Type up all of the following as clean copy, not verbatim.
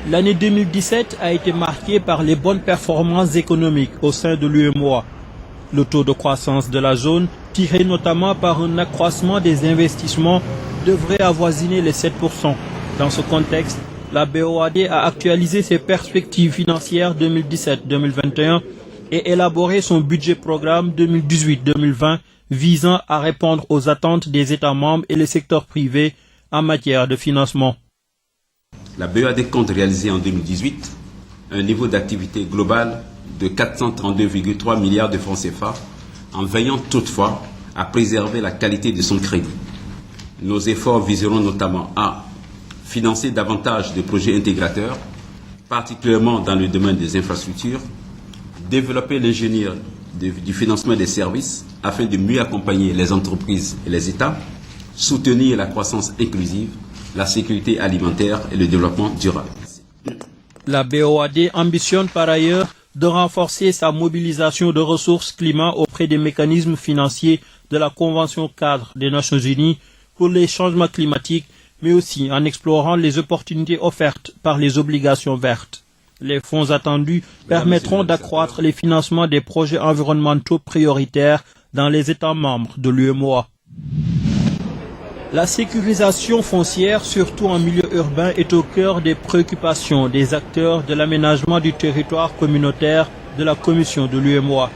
L'année 2017 a été marquée par les bonnes performances économiques au sein de l'UEMOA. Le taux de croissance de la zone, tiré notamment par un accroissement des investissements, devrait avoisiner les 7%. Dans ce contexte, la BOAD a actualisé ses perspectives financières 2017-2021 et élaboré son budget programme 2018-2020 visant à répondre aux attentes des États membres et les secteurs privés en matière de financement. La BOAD compte réaliser en 2018 un niveau d'activité global de 432,3 milliards de francs CFA, en veillant toutefois à préserver la qualité de son crédit. Nos efforts viseront notamment à financer davantage de projets intégrateurs, particulièrement dans le domaine des infrastructures, développer l'ingénierie du financement des services afin de mieux accompagner les entreprises et les États, soutenir la croissance inclusive, la sécurité alimentaire et le développement durable. La BOAD ambitionne par ailleurs de renforcer sa mobilisation de ressources climat auprès des mécanismes financiers de la Convention cadre des Nations Unies pour les changements climatiques, mais aussi en explorant les opportunités offertes par les obligations vertes. Les fonds attendus permettront d'accroître les financements des projets environnementaux prioritaires dans les États membres de l'UEMOA. La sécurisation foncière, surtout en milieu urbain, est au cœur des préoccupations des acteurs de l'aménagement du territoire communautaire de la Commission de l'UEMOA.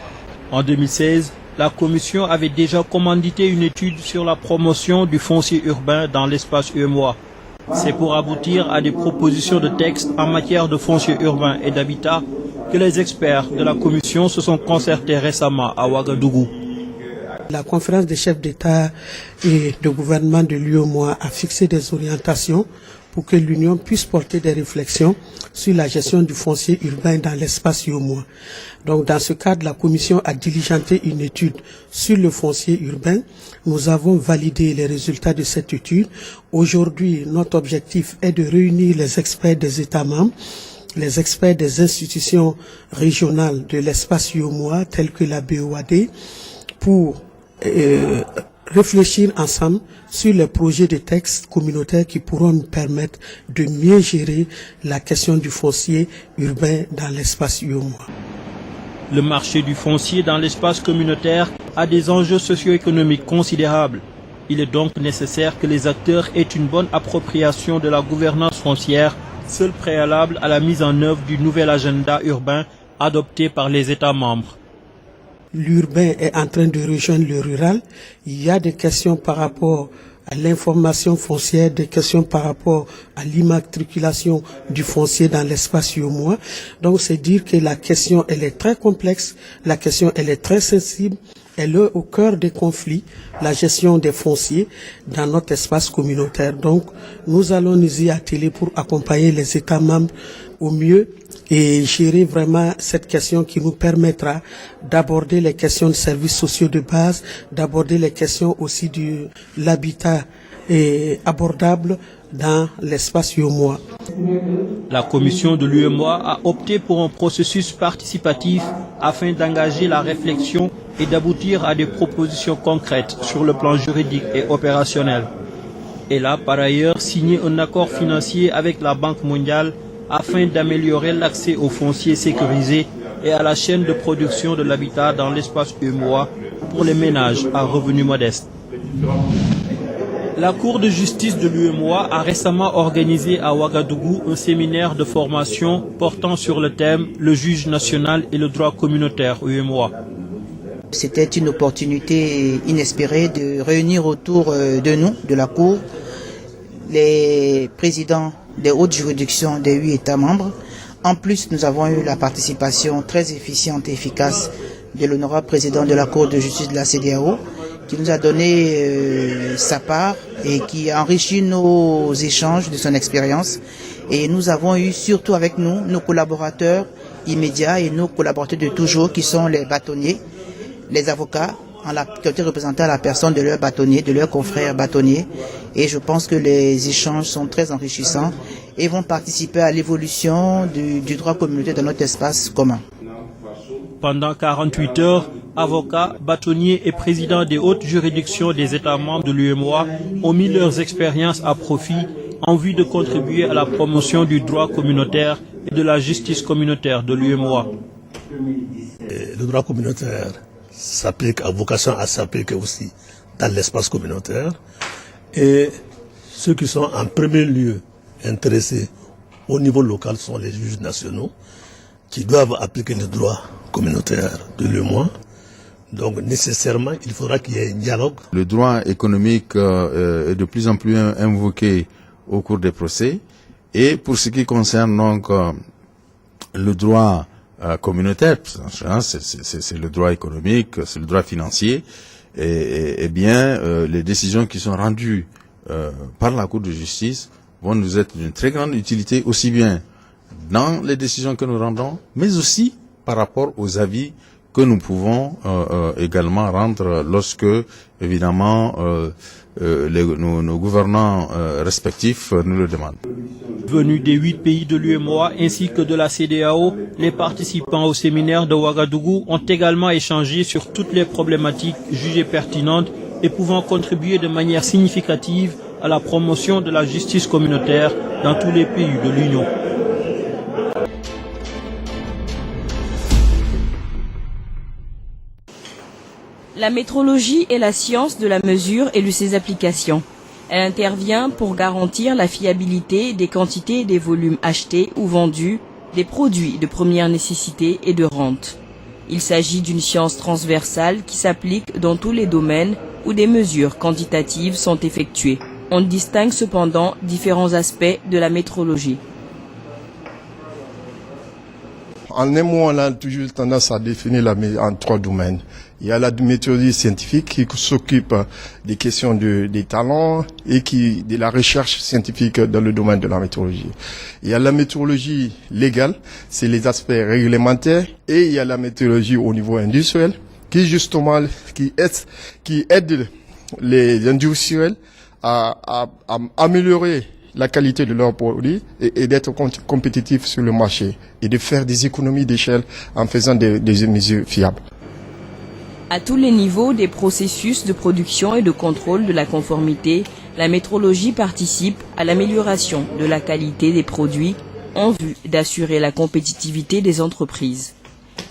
En 2016, la Commission avait déjà commandité une étude sur la promotion du foncier urbain dans l'espace UEMOA. C'est pour aboutir à des propositions de texte en matière de foncier urbain et d'habitat que les experts de la Commission se sont concertés récemment à Ouagadougou. La conférence des chefs d'État et de gouvernement de l'UEMOA a fixé des orientations pour que l'Union puisse porter des réflexions sur la gestion du foncier urbain dans l'espace UEMOA. Donc, dans ce cadre, la Commission a diligenté une étude sur le foncier urbain. Nous avons validé les résultats de cette étude. Aujourd'hui, notre objectif est de réunir les experts des États membres, les experts des institutions régionales de l'espace UEMOA, telles que la BOAD, pour réfléchir ensemble sur les projets de textes communautaires qui pourront nous permettre de mieux gérer la question du foncier urbain dans l'espace UEMOA. Le marché du foncier dans l'espace communautaire a des enjeux socio-économiques considérables. Il est donc nécessaire que les acteurs aient une bonne appropriation de la gouvernance foncière, seul préalable à la mise en œuvre du nouvel agenda urbain adopté par les États membres. L'urbain est en train de rejoindre le rural. Il y a des questions par rapport à l'information foncière, des questions par rapport à l'immatriculation du foncier dans l'espace UEMOA. Donc c'est dire que la question elle est très complexe, la question elle est très sensible, elle est au cœur des conflits, la gestion des fonciers dans notre espace communautaire. Donc nous allons nous y atteler pour accompagner les États membres au mieux et gérer vraiment cette question qui nous permettra d'aborder les questions de services sociaux de base, d'aborder les questions aussi de l'habitat abordable dans l'espace UEMOA. La commission de l'UEMOA a opté pour un processus participatif afin d'engager la réflexion et d'aboutir à des propositions concrètes sur le plan juridique et opérationnel. Elle a par ailleurs signé un accord financier avec la Banque mondiale afin d'améliorer l'accès aux fonciers sécurisés et à la chaîne de production de l'habitat dans l'espace UEMOA pour les ménages à revenus modestes. La Cour de justice de l'UEMOA a récemment organisé à Ouagadougou un séminaire de formation portant sur le thème « Le juge national et le droit communautaire UEMOA ». C'était une opportunité inespérée de réunir autour de nous, de la Cour, les présidents des hautes juridictions des 8 États membres. En plus, nous avons eu la participation très efficiente et efficace de l'honorable président de la Cour de justice de la CEDEAO, qui nous a donné sa part et qui a enrichi nos échanges de son expérience. Et nous avons eu surtout avec nous nos collaborateurs immédiats et nos collaborateurs de toujours qui sont les bâtonniers, les avocats, qui ont été représentés à la personne de leurs bâtonniers, de leurs confrères bâtonniers. Et je pense que les échanges sont très enrichissants et vont participer à l'évolution du droit communautaire dans notre espace commun. Pendant 48 heures, avocats, bâtonniers et présidents des hautes juridictions des États membres de l'UEMOA ont mis leurs expériences à profit en vue de contribuer à la promotion du droit communautaire et de la justice communautaire de l'UEMOA. Le droit communautaire a vocation à s'appliquer aussi dans l'espace communautaire, et ceux qui sont en premier lieu intéressés au niveau local sont les juges nationaux qui doivent appliquer le droit communautaire de l'UEMOA. Donc nécessairement, il faudra qu'il y ait un dialogue. Le droit économique est de plus en plus invoqué au cours des procès. Et pour ce qui concerne donc le droit communautaire, c'est le droit économique, c'est le droit financier, et bien les décisions qui sont rendues par la Cour de justice vont nous être d'une très grande utilité, aussi bien dans les décisions que nous rendons, mais aussi par rapport aux avis que nous pouvons également rendre lorsque, évidemment, nos gouvernants respectifs nous le demandent. Venus des 8 pays de l'UEMOA ainsi que de la CEDEAO, les participants au séminaire de Ouagadougou ont également échangé sur toutes les problématiques jugées pertinentes et pouvant contribuer de manière significative à la promotion de la justice communautaire dans tous les pays de l'Union. La métrologie est la science de la mesure et de ses applications. Elle intervient pour garantir la fiabilité des quantités et des volumes achetés ou vendus des produits de première nécessité et de rente. Il s'agit d'une science transversale qui s'applique dans tous les domaines où des mesures quantitatives sont effectuées. On distingue cependant différents aspects de la métrologie. En un mot, on a toujours tendance à définir en 3 domaines. Il y a la méthodologie scientifique qui s'occupe des questions des talents et de la recherche scientifique dans le domaine de la météorologie. Il y a la météorologie légale, c'est les aspects réglementaires, et il y a la météorologie au niveau industriel qui justement qui aide les industriels à améliorer la qualité de leurs produits et d'être compétitifs sur le marché et de faire des économies d'échelle en faisant des mesures fiables. À tous les niveaux des processus de production et de contrôle de la conformité, la métrologie participe à l'amélioration de la qualité des produits en vue d'assurer la compétitivité des entreprises.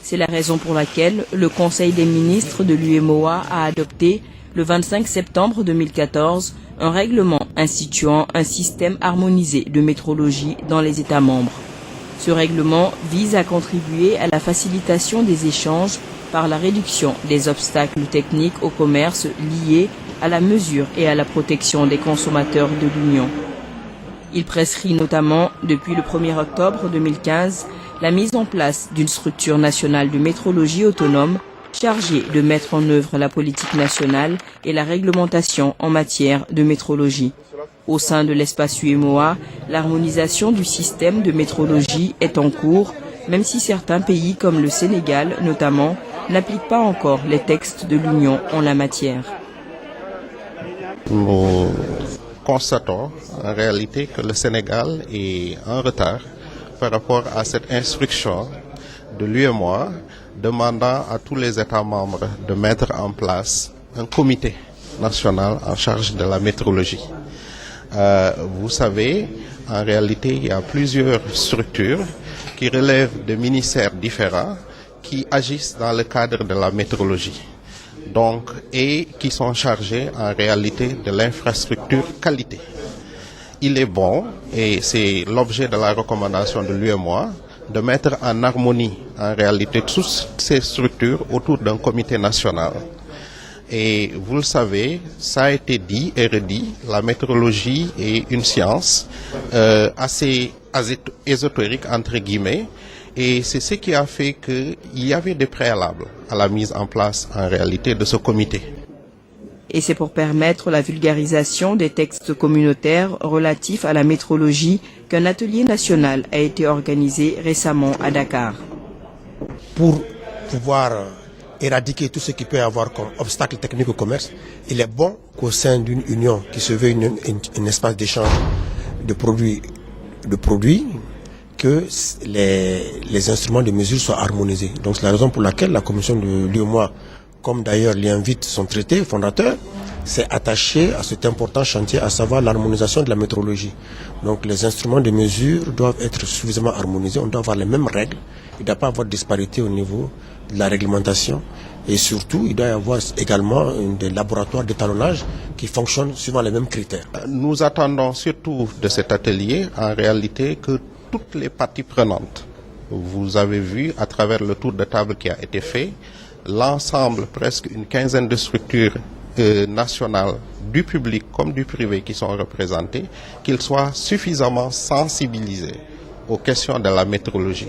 C'est la raison pour laquelle le Conseil des ministres de l'UEMOA a adopté le 25 septembre 2014 un règlement instituant un système harmonisé de métrologie dans les États membres. Ce règlement vise à contribuer à la facilitation des échanges par la réduction des obstacles techniques au commerce liés à la mesure et à la protection des consommateurs de l'Union. Il prescrit notamment, depuis le 1er octobre 2015, la mise en place d'une structure nationale de métrologie autonome chargée de mettre en œuvre la politique nationale et la réglementation en matière de métrologie. Au sein de l'espace UEMOA, l'harmonisation du système de métrologie est en cours, même si certains pays comme le Sénégal notamment n'appliquent pas encore les textes de l'Union en la matière. Nous constatons en réalité que le Sénégal est en retard par rapport à cette instruction de l'UEMOA demandant à tous les États membres de mettre en place un comité national en charge de la métrologie. Vous savez, en réalité, il y a plusieurs structures qui relèvent de ministères différents qui agissent dans le cadre de la métrologie. Donc, et qui sont chargés en réalité de l'infrastructure qualité. Il est bon, et c'est l'objet de la recommandation de l'UEMOA, de mettre en harmonie en réalité toutes ces structures autour d'un comité national. Et vous le savez, ça a été dit et redit, la météorologie est une science assez ésotérique entre guillemets, et c'est ce qui a fait qu'il y avait des préalables à la mise en place en réalité de ce comité. Et c'est pour permettre la vulgarisation des textes communautaires relatifs à la métrologie qu'un atelier national a été organisé récemment à Dakar. Pour pouvoir éradiquer tout ce qui peut avoir comme obstacle technique au commerce, il est bon qu'au sein d'une union qui se veut un espace d'échange de produits, que les instruments de mesure soient harmonisés. Donc c'est la raison pour laquelle la commission de l'UEMOA comme d'ailleurs l'y invite son traité fondateur, s'est attaché à cet important chantier, à savoir l'harmonisation de la métrologie. Donc les instruments de mesure doivent être suffisamment harmonisés, on doit avoir les mêmes règles, il ne doit pas avoir de disparité au niveau de la réglementation et surtout il doit y avoir également des laboratoires d'étalonnage qui fonctionnent suivant les mêmes critères. Nous attendons surtout de cet atelier en réalité que toutes les parties prenantes, vous avez vu à travers le tour de table qui a été fait, l'ensemble, presque une quinzaine de structures nationales, du public comme du privé qui sont représentés, qu'ils soient suffisamment sensibilisés aux questions de la métrologie,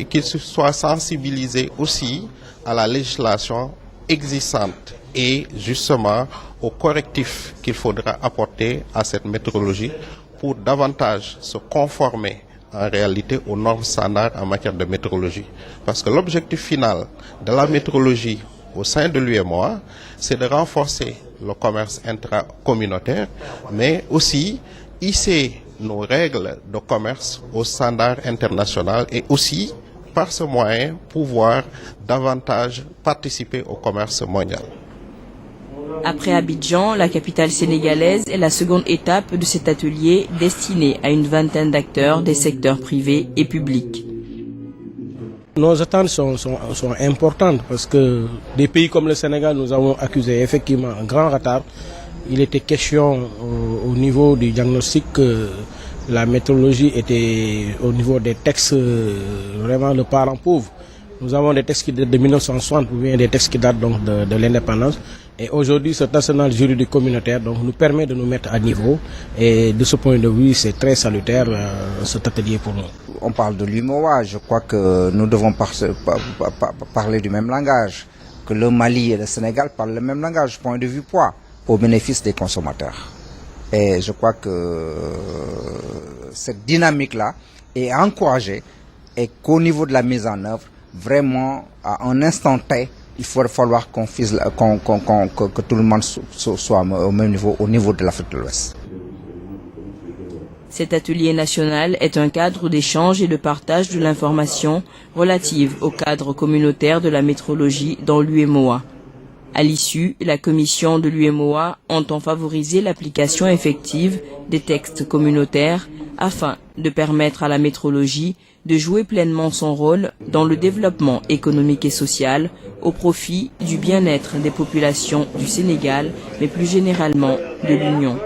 qu'ils soient sensibilisés aussi à la législation existante et justement aux correctifs qu'il faudra apporter à cette métrologie pour davantage se conformer en réalité aux normes standards en matière de métrologie. Parce que l'objectif final de la métrologie au sein de l'UEMOA, c'est de renforcer le commerce intracommunautaire, mais aussi hisser nos règles de commerce aux standards internationaux et aussi, par ce moyen, pouvoir davantage participer au commerce mondial. Après Abidjan, la capitale sénégalaise est la seconde étape de cet atelier destiné à une vingtaine d'acteurs des secteurs privés et publics. Nos attentes sont importantes parce que des pays comme le Sénégal, nous avons accusé effectivement un grand retard. Il était question au niveau du diagnostic que la méthodologie était au niveau des textes vraiment le parent pauvre. Nous avons des textes qui datent de 1960 ou bien des textes qui datent donc de l'indépendance. Et aujourd'hui, cet arsenal juridique communautaire donc, nous permet de nous mettre à niveau. Et de ce point de vue, c'est très salutaire cet atelier pour nous. On parle de l'UMOA, je crois que nous devons parler du même langage. Que le Mali et le Sénégal parlent le même langage, point de vue poids, au bénéfice des consommateurs. Et je crois que cette dynamique-là est encouragée et qu'au niveau de la mise en œuvre, vraiment, à un instant T, il va falloir que tout le monde soit au même niveau, au niveau de l'Afrique de l'Ouest. Cet atelier national est un cadre d'échange et de partage de l'information relative au cadre communautaire de la métrologie dans l'UEMOA. À l'issue, la commission de l'UEMOA entend favoriser l'application effective des textes communautaires afin de permettre à la métrologie de jouer pleinement son rôle dans le développement économique et social au profit du bien-être des populations du Sénégal, mais plus généralement de l'Union.